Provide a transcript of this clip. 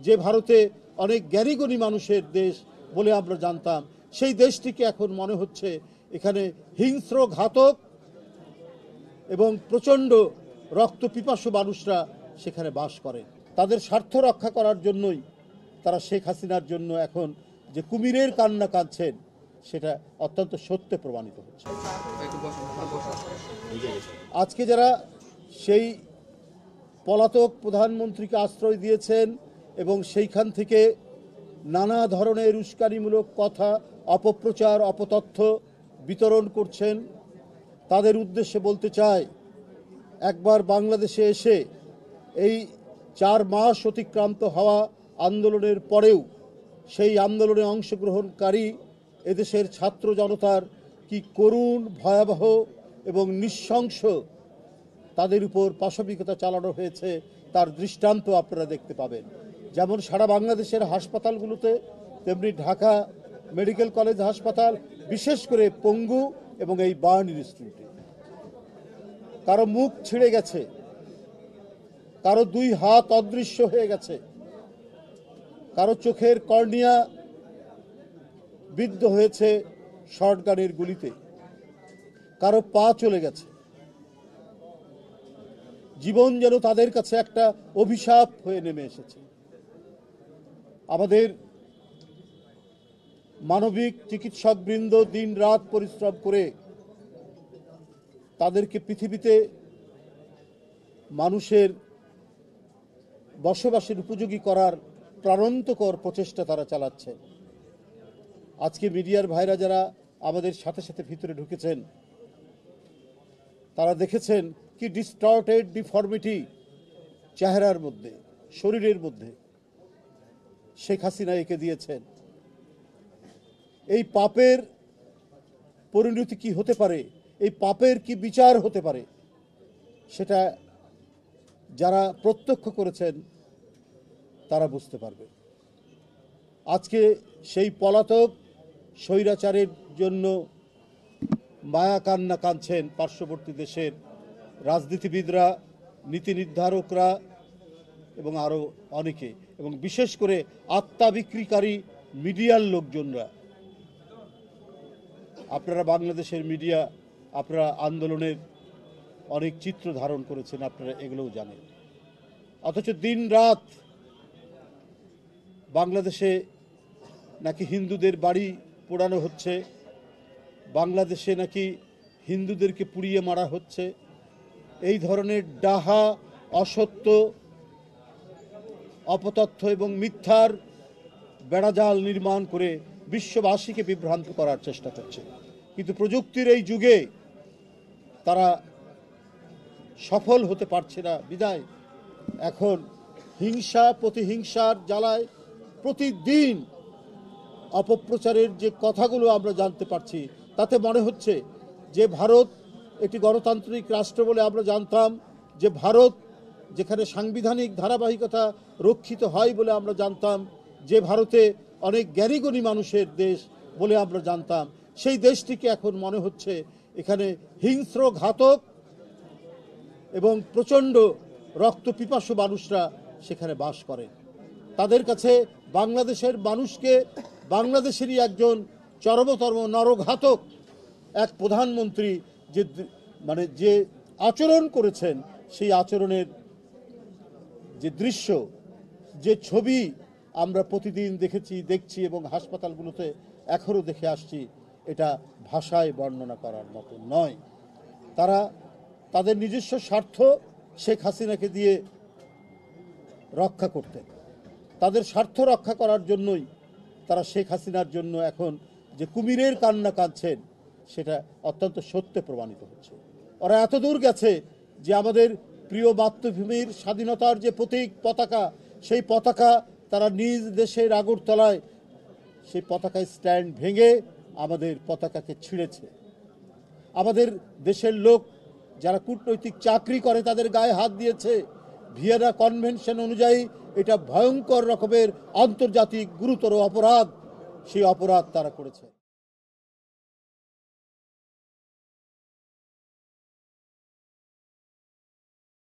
যে ভারতে অনেক জ্ঞানীগুণী মানুষের দেশ বলে আমরা জানতাম, সেই দেশটিকে এখন মনে হচ্ছে এখানে হিংস্র, ঘাতক এবং প্রচণ্ড রক্তপিপাসু মানুষরা সেখানে বাস করে। তাদের স্বার্থ রক্ষা করার জন্যই তারা শেখ হাসিনার জন্য এখন যে কুমিরের কান্না কাঁদছেন, সেটা অত্যন্ত সত্যে প্রমাণিত হচ্ছে। আজকে যারা সেই পলাতক প্রধানমন্ত্রীকে আশ্রয় দিয়েছেন এবং সেইখান থেকে নানা ধরনের উস্কানিমূলক কথা, অপপ্রচার, অপতথ্য বিতরণ করছেন, তাদের উদ্দেশ্যে বলতে চাই, একবার বাংলাদেশে এসে এই 4 মাস অতিক্রান্ত হওয়া আন্দোলনের পরেও সেই আন্দোলনে অংশগ্রহণকারী এদেশের ছাত্র জনতার কি করুণ, ভয়াবহ এবং নৃশংস তাদের উপর পাশবিকতা চালানো হয়েছে তার দৃষ্টান্ত আপনারা দেখতে পাবেন। যেমন সারা বাংলাদেশের হাসপাতালগুলোতে, তেমনি ঢাকা মেডিকেল কলেজ হাসপাতাল, বিশেষ করে পঙ্গু এবং এই বার্ন ইনস্টিটিউটে কারো মুখ ছিঁড়ে গেছে, কারো 2 হাত অদৃশ্য হয়ে গেছে, কারো চোখের কর্নিয়া বিদ্ধ হয়েছে শর্টগানের গুলিতে, কারো পা চলে গেছে। জীবন যেন তাদের কাছে একটা অভিশাপ হয়ে নেমে এসেছে। আমাদের মানবিক চিকিৎসকবৃন্দ দিন রাত পরিশ্রম করে তাদেরকে পৃথিবীতে মানুষের বসবাসের উপযোগী করার প্রাণান্তকর প্রচেষ্টা তারা চালাচ্ছে। আজকে মিডিয়ার ভাইরা যারা আমাদের সাথে সাথে ভিতরে ঢুকেছেন, তারা দেখেছেন কি ডিস্টর্টেড ডিফর্মিটি চেহারার মধ্যে, শরীরের মধ্যে শেখ হাসিনা এঁকে দিয়েছেন। এই পাপের পরিণতি কি হতে পারে, এই পাপের কি বিচার হতে পারে, সেটা যারা প্রত্যক্ষ করেছেন তারা বুঝতে পারবে। আজকে সেই পলাতক স্বৈরাচারের জন্য মায়া কান্না কাঁদছেন পার্শ্ববর্তী দেশের রাজনীতিবিদরা, নীতি নির্ধারকরা এবং আরও অনেকে, এবং বিশেষ করে আত্মা বিক্রিকারী মিডিয়ার লোকজনরা। আপনারা বাংলাদেশের মিডিয়া, আপনারা আন্দোলনের অনেক চিত্র ধারণ করেছেন, আপনারা এগুলোও জানেন। অথচ দিন রাত বাংলাদেশে নাকি হিন্দুদের বাড়ি পোড়ানো হচ্ছে, বাংলাদেশে নাকি হিন্দুদেরকে পুড়িয়ে মারা হচ্ছে। এই ধরনের ডাহা, অসত্য, অপতথ্য এবং মিথ্যার বেড়াজাল নির্মাণ করে বিশ্ববাসীকে বিভ্রান্ত করার চেষ্টা করছে। কিন্তু প্রযুক্তির এই যুগে তারা সফল হতে পারছে না বিদায় এখন হিংসা প্রতিহিংসার জ্বালায় প্রতিদিন অপপ্রচারের যে কথাগুলো আমরা জানতে পারছি, তাতে মনে হচ্ছে যে ভারত একটি গণতান্ত্রিক রাষ্ট্র বলে আমরা জানতাম, যে ভারত যেখানে সাংবিধানিক ধারাবাহিকতা রক্ষিত হয় বলে আমরা জানতাম, যে ভারতে অনেক জ্ঞানীগুণী মানুষের দেশ বলে আমরা জানতাম, সেই দেশটিকে এখন মনে হচ্ছে এখানে হিংস্র, ঘাতক এবং প্রচণ্ড রক্তপিপাসু মানুষরা সেখানে বাস করে। তাদের কাছে বাংলাদেশের মানুষকে বাংলাদেশেরই একজন চরমতম নরঘাতক এক প্রধানমন্ত্রী যে আচরণ করেছেন, সেই আচরণের যে দৃশ্য, যে ছবি আমরা প্রতিদিন দেখছি এবং হাসপাতালগুলোতে এখনও দেখে আসছি, এটা ভাষায় বর্ণনা করার মতো নয়। তারা তাদের নিজস্ব স্বার্থ শেখ হাসিনাকে দিয়ে রক্ষা করতেন। তাদের স্বার্থ রক্ষা করার জন্যই তারা শেখ হাসিনার জন্য এখন যে কুমিরের কান্না কাঁদছেন, সেটা অত্যন্ত সত্যে প্রমাণিত হচ্ছে। ওরা এত দূর গেছে যে আমাদের প্রিয় মাতৃভূমির স্বাধীনতার যে প্রতীক পতাকা, সেই পতাকা তারা নিজ দেশের আগরতলায় সেই পতাকায় স্ট্যান্ড ভেঙে আমাদের পতাকাকে ছিঁড়েছে। আমাদের দেশের লোক যারা কূটনৈতিক চাকরি করে তাদের গায়ে হাত দিয়েছে। ভিয়েনা কনভেনশন অনুযায়ী এটা ভয়ঙ্কর রকমের আন্তর্জাতিক গুরুতর অপরাধ, সেই অপরাধ তারা করেছে।